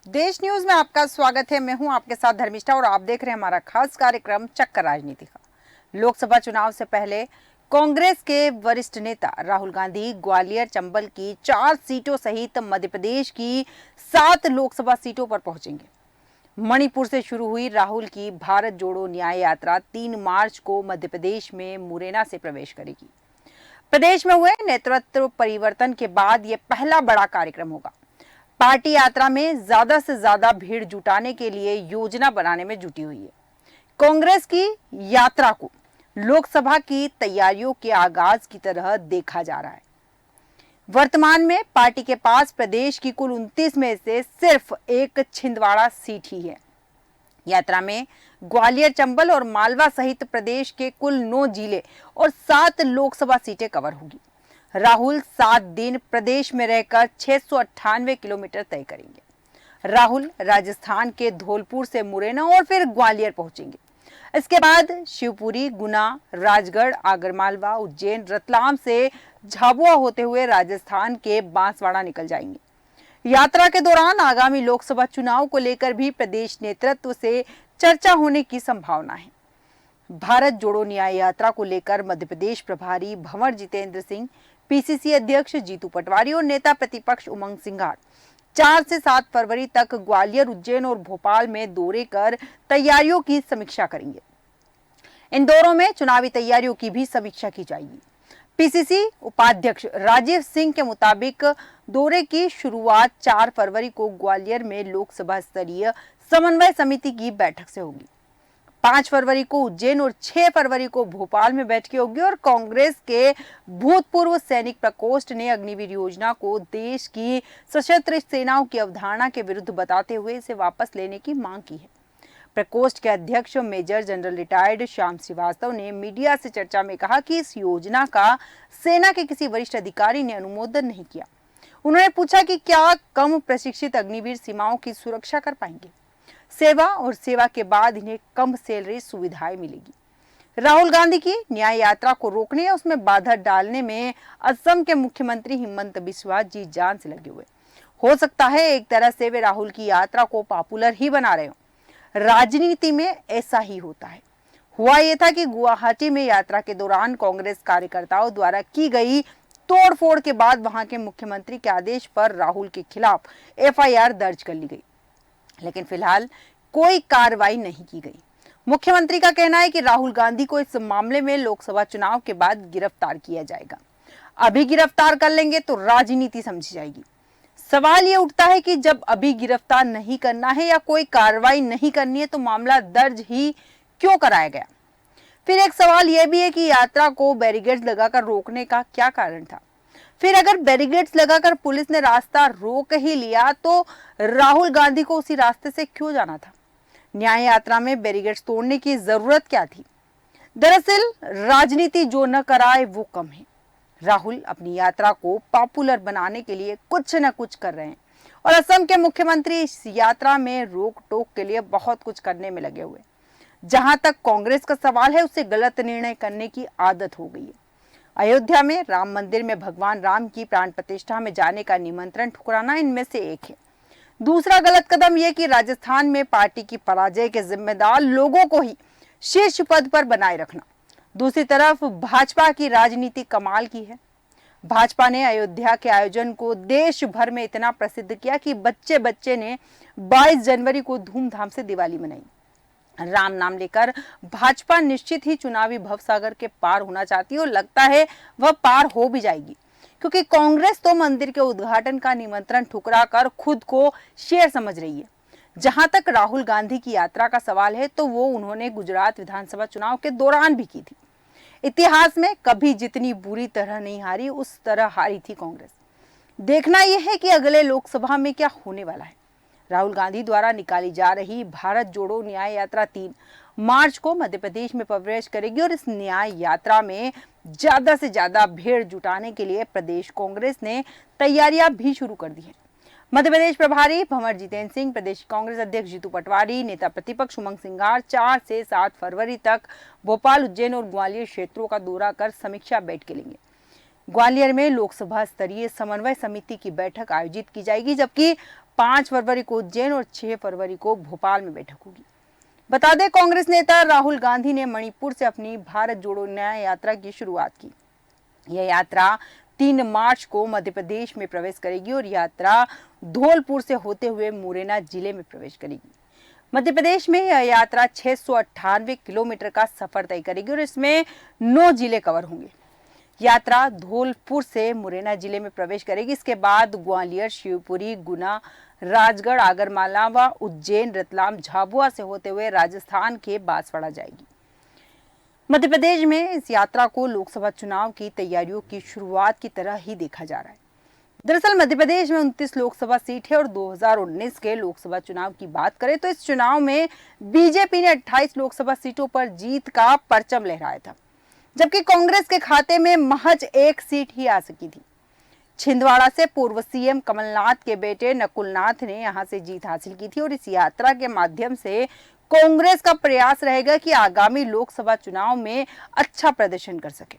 देश न्यूज में आपका स्वागत है। मैं हूं आपके साथ धर्मिष्ठा और आप देख रहे हैं हमारा खास कार्यक्रम चक्कर राजनीति का। लोकसभा चुनाव से पहले कांग्रेस के वरिष्ठ नेता राहुल गांधी ग्वालियर चंबल की 4 सीटों सहित मध्य प्रदेश की 7 लोकसभा सीटों पर पहुंचेंगे। मणिपुर से शुरू हुई राहुल की भारत जोड़ो न्याय यात्रा 3 मार्च को मध्य प्रदेश में मुरैना से प्रवेश करेगी। प्रदेश में हुए नेतृत्व परिवर्तन के बाद यह पहला बड़ा कार्यक्रम होगा। पार्टी यात्रा में ज्यादा से ज्यादा भीड़ जुटाने के लिए योजना बनाने में जुटी हुई है। कांग्रेस की यात्रा को लोकसभा की तैयारियों के आगाज की तरह देखा जा रहा है। वर्तमान में पार्टी के पास प्रदेश की कुल 29 में से सिर्फ एक छिंदवाड़ा सीट ही है। यात्रा में ग्वालियर चंबल और मालवा सहित प्रदेश के कुल 9 जिले और 7 लोकसभा सीटें कवर होगी। राहुल 7 दिन प्रदेश में रहकर 698 किलोमीटर तय करेंगे। राहुल राजस्थान के धौलपुर से मुरैना और फिर ग्वालियर पहुंचेंगे। इसके बाद शिवपुरी, गुना, राजगढ़, आगरमालवा, उज्जैन, रतलाम से झाबुआ होते हुए राजस्थान के बांसवाड़ा निकल जाएंगे। यात्रा के दौरान आगामी लोकसभा चुनाव को लेकर भी प्रदेश नेतृत्व से चर्चा होने की संभावना है। भारत जोड़ो न्याय यात्रा को लेकर मध्य प्रदेश प्रभारी भंवर जितेंद्र सिंह, पीसीसी अध्यक्ष जीतू पटवारी और नेता प्रतिपक्ष उमंग सिंघार 4 से 7 फरवरी तक ग्वालियर, उज्जैन और भोपाल में दौरे कर तैयारियों की समीक्षा करेंगे। इन दौरों में चुनावी तैयारियों की भी समीक्षा की जाएगी। पीसीसी उपाध्यक्ष राजीव सिंह के मुताबिक दौरे की शुरुआत 4 फरवरी को ग्वालियर में लोकसभा स्तरीय समन्वय समिति की बैठक से होगी। 5 फरवरी को उज्जैन और 6 फरवरी को भोपाल में बैठकें होगी और कांग्रेस के भूतपूर्व सैनिक प्रकोष्ठ ने अग्निवीर योजना को देश की सशस्त्र सेनाओं की अवधारणा के विरुद्ध बताते हुए इसे वापस लेने की मांग की है। प्रकोष्ठ के अध्यक्ष major general retired Shyam Srivastava ने मीडिया से चर्चा में कहा कि इस योजना का सेना के किसी वरिष्ठ अधिकारी ने अनुमोदन नहीं किया। उन्होंने पूछा कि क्या कम प्रशिक्षित अग्निवीर सीमाओं की सुरक्षा कर पाएंगे। सेवा और सेवा के बाद इन्हें कम सैलरी सुविधाएं मिलेगी। राहुल गांधी की न्याय यात्रा को रोकने या उसमें बाधा डालने में असम के मुख्यमंत्री हिमंत बिस्वा जी जान से लगे हुए। हो सकता है एक तरह से वे राहुल की यात्रा को पॉपुलर ही बना रहे हो। राजनीति में ऐसा ही होता है। हुआ यह था कि गुवाहाटी में यात्रा के दौरान कांग्रेस कार्यकर्ताओं द्वारा की गई तोड़फोड़ के बाद वहां के मुख्यमंत्री के आदेश पर राहुल के खिलाफ एफआईआर दर्ज कर ली गई, लेकिन फिलहाल कोई कार्रवाई नहीं की गई। मुख्यमंत्री का कहना है कि राहुल गांधी को इस मामले में लोकसभा चुनाव के बाद गिरफ्तार किया जाएगा। अभी गिरफ्तार कर लेंगे तो राजनीति समझी जाएगी। सवाल ये उठता है कि जब अभी गिरफ्तार नहीं करना है या कोई कार्रवाई नहीं करनी है तो मामला दर्ज ही क्यों कराया गया। फिर एक सवाल यह भी है कि यात्रा को बैरिकेड्स लगाकर रोकने का क्या कारण था। फिर अगर बैरिकेड्स लगाकर पुलिस ने रास्ता रोक ही लिया तो राहुल गांधी को उसी रास्ते से क्यों जाना था। न्याय यात्रा में बैरिकेड्स तोड़ने की जरूरत क्या थी। दरअसल राजनीति जो न कराए वो कम है। राहुल अपनी यात्रा को पॉपुलर बनाने के लिए कुछ न कुछ कर रहे हैं और असम के मुख्यमंत्री इस यात्रा में रोक टोक के लिए बहुत कुछ करने में लगे हुए। जहां तक कांग्रेस का सवाल है, उसे गलत निर्णय करने की आदत हो गई है। अयोध्या में राम मंदिर में भगवान राम की प्राण प्रतिष्ठा में जाने का निमंत्रण ठुकराना इनमें से एक है। दूसरा गलत कदम यह कि राजस्थान में पार्टी की पराजय के जिम्मेदार लोगों को ही शीर्ष पद पर बनाए रखना। दूसरी तरफ भाजपा की राजनीति कमाल की है। भाजपा ने अयोध्या के आयोजन को देश भर में इतना प्रसिद्ध किया कि बच्चे बच्चे ने 22 जनवरी को धूमधाम से दिवाली मनाई। राम नाम लेकर भाजपा निश्चित ही चुनावी भवसागर के पार होना चाहती है और लगता है वह पार हो भी जाएगी, क्योंकि कांग्रेस तो मंदिर के उद्घाटन का निमंत्रण ठुकरा कर खुद को शेर समझ रही है। जहां तक राहुल गांधी की यात्रा का सवाल है तो वो उन्होंने गुजरात विधानसभा चुनाव के दौरान भी की थी। इतिहास में कभी जितनी बुरी तरह नहीं हारी उस तरह हारी थी कांग्रेस। देखना यह है कि अगले लोकसभा में क्या होने वाला है। राहुल गांधी द्वारा निकाली जा रही भारत जोड़ो न्याय यात्रा 3 मार्च को मध्य प्रदेश में प्रवेश करेगी और इस न्याय यात्रा में ज्यादा से ज्यादा भीड़ जुटाने के लिए प्रदेश कांग्रेस ने तैयारियां भी शुरू कर दी हैं। मध्य प्रदेश प्रभारी भंवर जितेंद्र सिंह, प्रदेश कांग्रेस अध्यक्ष जीतू पटवारी, नेता प्रतिपक्ष उमंग सिंघार 4 से 7 फरवरी तक भोपाल, उज्जैन और ग्वालियर क्षेत्रों का दौरा कर समीक्षा बैठकें लेंगे। ग्वालियर में लोकसभा स्तरीय समन्वय समिति की बैठक आयोजित की जाएगी, जबकि 5 फरवरी को उज्जैन और 6 फरवरी को भोपाल में बैठक होगी। बता दें, कांग्रेस नेता राहुल गांधी ने मणिपुर से अपनी भारत जोड़ो न्याय यात्रा की शुरुआत की। यह यात्रा 3 मार्च को मध्य प्रदेश में प्रवेश करेगी और यात्रा धौलपुर से होते हुए मुरैना जिले में प्रवेश करेगी। मध्य प्रदेश में यह यात्रा 698 किलोमीटर का सफर तय करेगी और इसमें 9 जिले कवर होंगे। यात्रा धौलपुर से मुरैना जिले में प्रवेश करेगी। इसके बाद ग्वालियर, शिवपुरी, गुना, राजगढ़, आगरमाला व उज्जैन, रतलाम, झाबुआ से होते हुए राजस्थान के बांसवाड़ा जाएगी। मध्य प्रदेश में इस यात्रा को लोकसभा चुनाव की तैयारियों की शुरुआत की तरह ही देखा जा रहा है। दरअसल मध्य प्रदेश में 29 लोकसभा सीट है और 2019 के लोकसभा चुनाव की बात करें तो इस चुनाव में बीजेपी ने 28 लोकसभा सीटों पर जीत का परचम लहराया था, जबकि कांग्रेस के खाते में महज 1 सीट ही आ सकी थी। छिंदवाड़ा से पूर्व सीएम कमलनाथ के बेटे नकुलनाथ ने यहां से जीत हासिल की थी और इस यात्रा के माध्यम से कांग्रेस का प्रयास रहेगा कि आगामी लोकसभा चुनाव में अच्छा प्रदर्शन कर सके।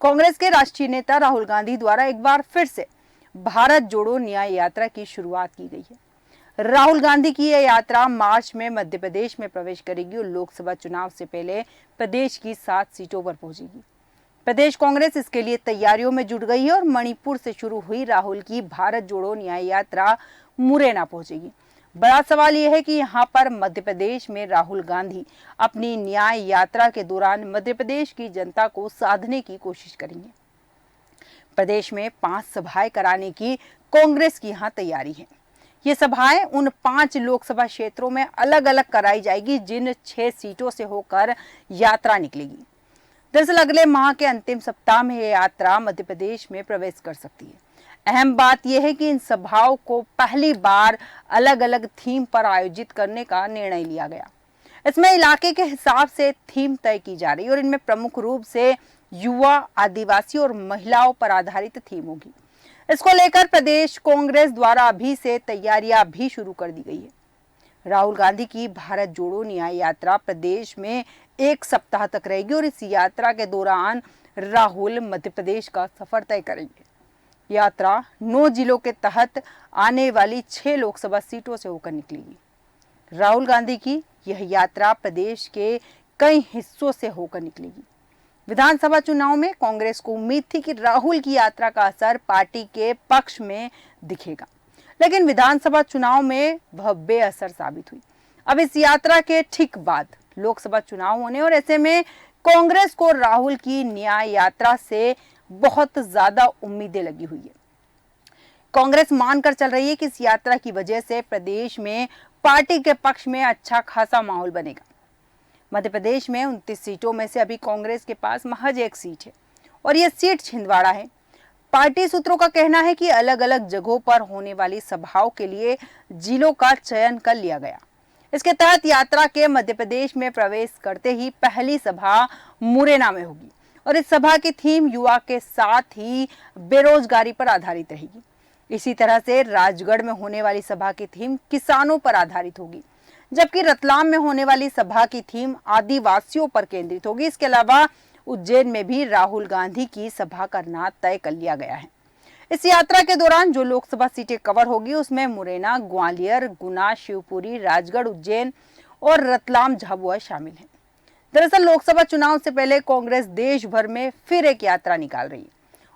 कांग्रेस के राष्ट्रीय नेता राहुल गांधी द्वारा एक बार फिर से भारत जोड़ो न्याय यात्रा की शुरुआत की गई है। राहुल गांधी की यह यात्रा मार्च में मध्य प्रदेश में प्रवेश करेगी और लोकसभा चुनाव से पहले प्रदेश की 7 सीटों पर पहुंचेगी। प्रदेश कांग्रेस इसके लिए तैयारियों में जुट गई है और मणिपुर से शुरू हुई राहुल की भारत जोड़ो न्याय यात्रा मुरैना पहुंचेगी। बड़ा सवाल यह है कि यहां पर मध्य प्रदेश में राहुल गांधी अपनी न्याय यात्रा के दौरान मध्य प्रदेश की जनता को साधने की कोशिश करेंगे। प्रदेश में 5 सभाएं कराने की कांग्रेस की यहां तैयारी है। ये सभाएं उन 5 लोकसभा क्षेत्रों में अलग अलग कराई जाएगी जिन 6 सीटों से होकर यात्रा निकलेगी। दरअसल अगले माह के अंतिम सप्ताह में यह यात्रा मध्य प्रदेश में प्रवेश कर सकती है। अहम बात यह है कि इन सभाओं को पहली बार अलग अलग थीम पर आयोजित करने का निर्णय लिया गया। इसमें इलाके के हिसाब से थीम तय की जा रही है और इनमें प्रमुख रूप से युवा, आदिवासी और महिलाओं पर आधारित थीम होगी। इसको लेकर प्रदेश कांग्रेस द्वारा अभी से तैयारियां भी शुरू कर दी गई है। राहुल गांधी की भारत जोड़ो न्याय यात्रा प्रदेश में 1 सप्ताह तक रहेगी और इस यात्रा के दौरान राहुल मध्य प्रदेश का सफर तय करेंगे। यात्रा 9 जिलों के तहत आने वाली 6 लोकसभा सीटों से होकर निकलेगी। राहुल गांधी की यह यात्रा प्रदेश के कई हिस्सों से होकर निकलेगी। विधानसभा चुनाव में कांग्रेस को उम्मीद थी कि राहुल की यात्रा का असर पार्टी के पक्ष में दिखेगा, लेकिन विधानसभा चुनाव में वह बेअसर साबित हुई। अब इस यात्रा के ठीक बाद लोकसभा चुनाव होने और ऐसे में कांग्रेस को राहुल की न्याय यात्रा से बहुत ज्यादा उम्मीदें लगी हुई है। कांग्रेस मानकर चल रही है कि इस यात्रा की वजह से प्रदेश में पार्टी के पक्ष में अच्छा खासा माहौल बनेगा। मध्य प्रदेश में 29 सीटों में से अभी कांग्रेस के पास महज 1 सीट है और यह सीट छिंदवाड़ा है। पार्टी सूत्रों का कहना है कि अलग अलग जगहों पर होने वाली सभाओं के लिए जिलों का चयन कर लिया गया। इसके तहत यात्रा के मध्य प्रदेश में प्रवेश करते ही पहली सभा मुरैना में होगी और इस सभा की थीम युवा के साथ ही बेरोजगारी पर आधारित रहेगी। इसी तरह से राजगढ़ में होने वाली सभा की थीम किसानों पर आधारित होगी, जबकि रतलाम में होने वाली सभा की थीम आदिवासियों पर केंद्रित होगी। इसके अलावा उज्जैन में भी राहुल गांधी की सभा करना तय कर लिया गया है। इस यात्रा के दौरान जो लोकसभा सीटें कवर होगी उसमें मुरैना, ग्वालियर, गुना, शिवपुरी, राजगढ़, उज्जैन और रतलाम, झाबुआ शामिल हैं। दरअसल लोकसभा चुनाव से पहले कांग्रेस देश भर में फिर एक यात्रा निकाल रही है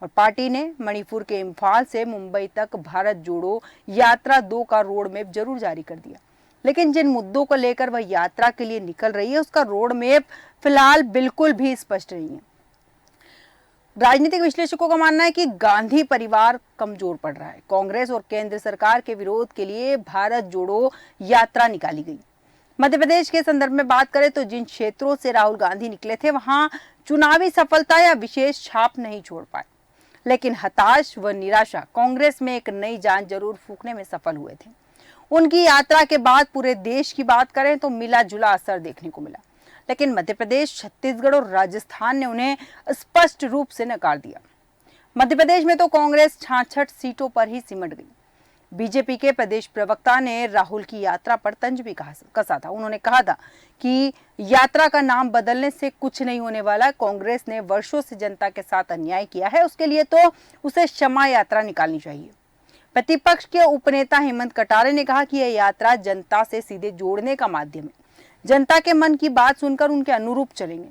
और पार्टी ने मणिपुर के इम्फाल से मुंबई तक भारत जोड़ो यात्रा 2 का रोड मैप जरूर जारी कर दिया, लेकिन जिन मुद्दों को लेकर वह यात्रा के लिए निकल रही है उसका रोड मैप फिलहाल बिल्कुल भी स्पष्ट नहीं है। राजनीतिक विश्लेषकों का मानना है कि गांधी परिवार कमजोर पड़ रहा है। कांग्रेस और केंद्र सरकार के विरोध के लिए भारत जोड़ो यात्रा निकाली गई। मध्य प्रदेश के संदर्भ में बात करें तो जिन क्षेत्रों से राहुल गांधी निकले थे वहां चुनावी सफलता या विशेष छाप नहीं छोड़ पाए, लेकिन हताश व निराशा कांग्रेस में एक नई जान जरूर फूंकने में सफल हुए थे। उनकी यात्रा के बाद पूरे देश की बात करें तो मिला जुला असर देखने को मिला, लेकिन मध्य प्रदेश, छत्तीसगढ़ और राजस्थान ने उन्हें स्पष्ट रूप से नकार दिया। मध्य प्रदेश में तो कांग्रेस 66 सीटों पर ही सिमट गई। बीजेपी के प्रदेश प्रवक्ता ने राहुल की यात्रा पर तंज भी कसा था। उन्होंने कहा था कि यात्रा का नाम बदलने से कुछ नहीं होने वाला। कांग्रेस ने वर्षों से जनता के साथ अन्याय किया है, उसके लिए तो उसे क्षमा यात्रा निकालनी चाहिए। प्रतिपक्ष के उपनेता हेमंत कटारे ने कहा कि यह यात्रा जनता से सीधे जोड़ने का माध्यम है, जनता के मन की बात सुनकर उनके अनुरूप चलेंगे।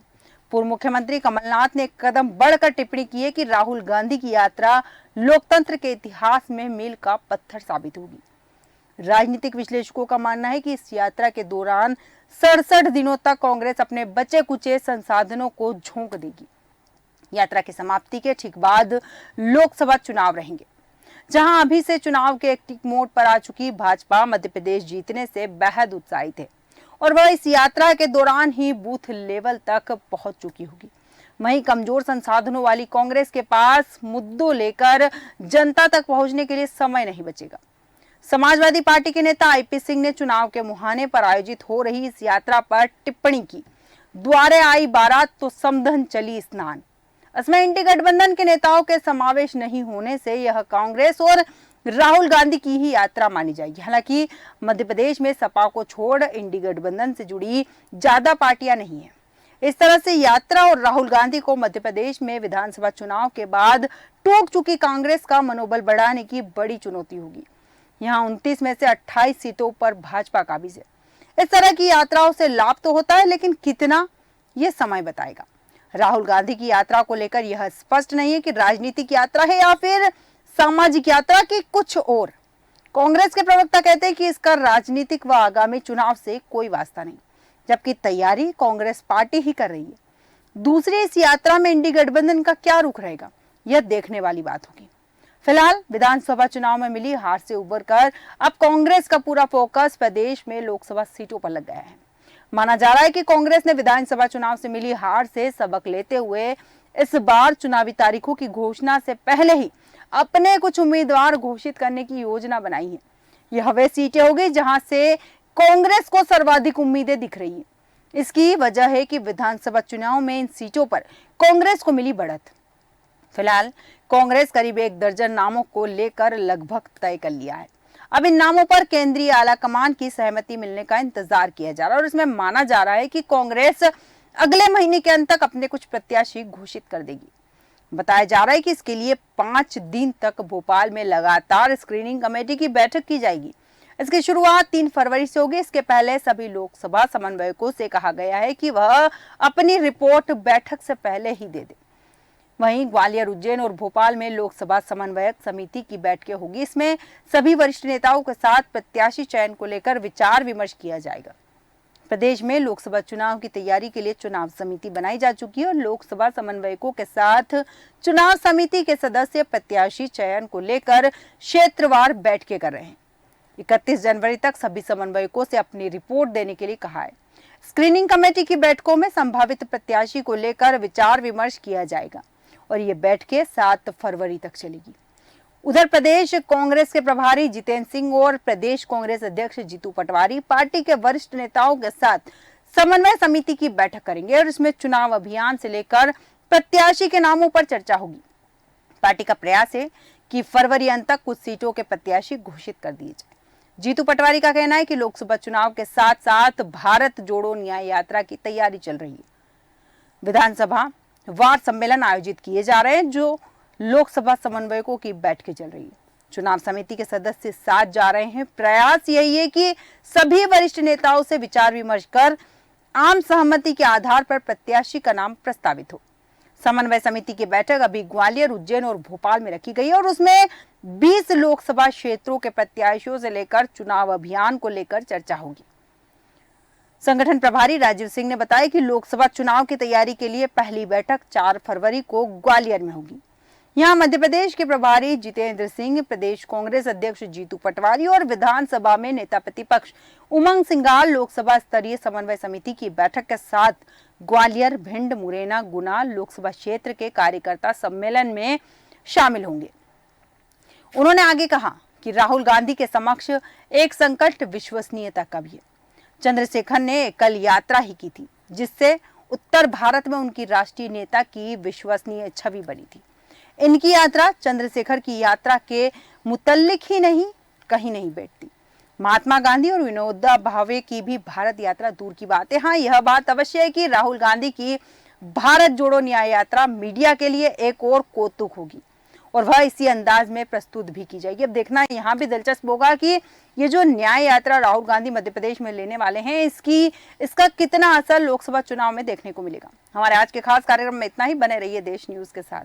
पूर्व मुख्यमंत्री कमलनाथ ने एक कदम बढ़कर टिप्पणी की है कि राहुल गांधी की यात्रा लोकतंत्र के इतिहास में मील का पत्थर साबित होगी। राजनीतिक विश्लेषकों का मानना है कि इस यात्रा के दौरान 67 दिनों तक कांग्रेस अपने बचे कुचे संसाधनों को झोंक देगी। यात्रा की समाप्ति के ठीक बाद लोकसभा चुनाव रहेंगे, जहां अभी से चुनाव के एक्टिव मोड पर आ चुकी भाजपा मध्य प्रदेश जीतने से बेहद उत्साहित है और वह इस यात्रा के दौरान ही बूथ लेवल तक पहुंच चुकी होगी। वहीं कमजोर संसाधनों वाली कांग्रेस के पास मुद्दों लेकर जनता तक पहुंचने के लिए समय नहीं बचेगा। समाजवादी पार्टी के नेता आईपी सिंह ने चुनाव के मुहाने पर आयोजित हो रही इस यात्रा पर टिप्पणी की, द्वारे आई बारात तो समधन चली स्नान। इसमें इंडी गठबंधन के नेताओं के समावेश नहीं होने से यह कांग्रेस और राहुल गांधी की ही यात्रा मानी जाएगी। हालांकि मध्य प्रदेश में सपा को छोड़ इंडी गठबंधन से जुड़ी ज्यादा पार्टियां नहीं है। इस तरह से यात्रा और राहुल गांधी को मध्य प्रदेश में विधानसभा चुनाव के बाद टूट चुकी कांग्रेस का मनोबल बढ़ाने की बड़ी चुनौती होगी। यहाँ 29 में से 28 सीटों पर भाजपा काबिज है। इस तरह की यात्राओं से लाभ तो होता है, लेकिन कितना, ये समय बताएगा। राहुल गांधी की यात्रा को लेकर यह स्पष्ट नहीं है कि राजनीतिक यात्रा है या फिर सामाजिक यात्रा की कुछ और। कांग्रेस के प्रवक्ता कहते हैं कि इसका राजनीतिक व आगामी चुनाव से कोई वास्ता नहीं, जबकि तैयारी कांग्रेस पार्टी ही कर रही है। दूसरी, इस यात्रा में इंडी गठबंधन का क्या रुख रहेगा, यह देखने वाली बात होगी। फिलहाल विधानसभा चुनाव में मिली हार से उबरकर अब कांग्रेस का पूरा फोकस प्रदेश में लोकसभा सीटों पर लग गया है। माना जा रहा है कि कांग्रेस ने विधानसभा चुनाव से मिली हार से सबक लेते हुए इस बार चुनावी तारीखों की घोषणा से पहले ही अपने कुछ उम्मीदवार घोषित करने की योजना बनाई है। यह वे सीटें होगी जहां से कांग्रेस को सर्वाधिक उम्मीदें दिख रही हैं। इसकी वजह है कि विधानसभा चुनाव में इन सीटों पर कांग्रेस को मिली बढ़त। फिलहाल कांग्रेस करीब 1 दर्जन नामों को लेकर लगभग तय कर लिया है। अब इन नामों पर केंद्रीय आला कमान की सहमति मिलने का इंतजार किया जा रहा है और इसमें माना जा रहा है कि कांग्रेस अगले महीने के अंत तक अपने कुछ प्रत्याशी घोषित कर देगी। बताया जा रहा है कि इसके लिए 5 दिन तक भोपाल में लगातार स्क्रीनिंग कमेटी की बैठक की जाएगी। इसकी शुरुआत 3 फरवरी से होगी। इसके पहले सभी लोकसभा समन्वयकों से कहा गया है कि वह अपनी रिपोर्ट बैठक से पहले ही दे दे। वहीं ग्वालियर, उज्जैन और भोपाल में लोकसभा समन्वयक समिति की बैठकें होगी। इसमें सभी वरिष्ठ नेताओं के साथ प्रत्याशी चयन को लेकर विचार विमर्श किया जाएगा। प्रदेश में लोकसभा चुनाव की तैयारी के लिए चुनाव समिति बनाई जा चुकी है और लोकसभा समन्वयकों के साथ चुनाव समिति के सदस्य प्रत्याशी चयन को लेकर क्षेत्रवार बैठकें कर रहे हैं। 31 जनवरी तक सभी समन्वयकों से अपनी रिपोर्ट देने के लिए कहा है। स्क्रीनिंग कमेटी की बैठकों में संभावित प्रत्याशी को लेकर विचार विमर्श किया जाएगा और ये बैठकें 7 फरवरी तक चलेगी। उधर प्रदेश कांग्रेस के प्रभारी जितेंद्र सिंह और प्रदेश कांग्रेस अध्यक्ष जीतू पटवारी पार्टी के वरिष्ठ नेताओं के साथ समन्वय समिति की बैठक करेंगे और इसमें चुनाव अभियान से लेकर प्रत्याशी के नामों पर चर्चा होगी। पार्टी का प्रयास है कि फरवरी अंत तक कुछ सीटों के प्रत्याशी घोषित कर दिए जाए। जीतू पटवारी का कहना है कि लोकसभा चुनाव के साथ साथ भारत जोड़ो न्याय यात्रा की तैयारी चल रही है। विधानसभा वार सम्मेलन आयोजित किए जा रहे हैं, जो लोकसभा समन्वयकों की बैठकें चल रही है। चुनाव समिति के सदस्य साथ जा रहे हैं। प्रयास यही है कि सभी वरिष्ठ नेताओं से विचार विमर्श कर आम सहमति के आधार पर प्रत्याशी का नाम प्रस्तावित हो। समन्वय समिति की बैठक अभी ग्वालियर, उज्जैन और भोपाल में रखी गई है और उसमें 20 लोकसभा क्षेत्रों के प्रत्याशियों से लेकर चुनाव अभियान को लेकर चर्चा होगी। संगठन प्रभारी राजीव सिंह ने बताया कि लोकसभा चुनाव की तैयारी के लिए पहली बैठक 4 फरवरी को ग्वालियर में होगी। यहां मध्य प्रदेश के प्रभारी जितेंद्र सिंह, प्रदेश कांग्रेस अध्यक्ष जीतू पटवारी और विधानसभा में नेता प्रतिपक्ष उमंग सिंगाल लोकसभा स्तरीय समन्वय समिति की बैठक के साथ ग्वालियर, भिंड, मुरैना, गुना लोकसभा क्षेत्र के कार्यकर्ता सम्मेलन में शामिल होंगे। उन्होंने आगे कहा कि राहुल गांधी के समक्ष एक संकट विश्वसनीयता का भी है। चंद्रशेखर ने कल यात्रा ही की थी, जिससे उत्तर भारत में उनकी राष्ट्रीय नेता की विश्वसनीय छवि बनी थी। इनकी यात्रा चंद्रशेखर की यात्रा के मुतल्लिक ही नहीं, कहीं नहीं बैठती। महात्मा गांधी और विनोबा भावे की भी भारत यात्रा दूर की बात है। हाँ, यह बात अवश्य है कि राहुल गांधी की भारत जोड़ो न्याय यात्रा मीडिया के लिए एक और कौतुक होगी और वह इसी अंदाज में प्रस्तुत भी की जाएगी। अब देखना यहाँ भी दिलचस्प होगा कि ये जो न्याय यात्रा राहुल गांधी मध्य प्रदेश में लेने वाले हैं, इसका कितना असर लोकसभा चुनाव में देखने को मिलेगा। हमारे आज के खास कार्यक्रम में इतना ही। बने रहिए देश न्यूज के साथ।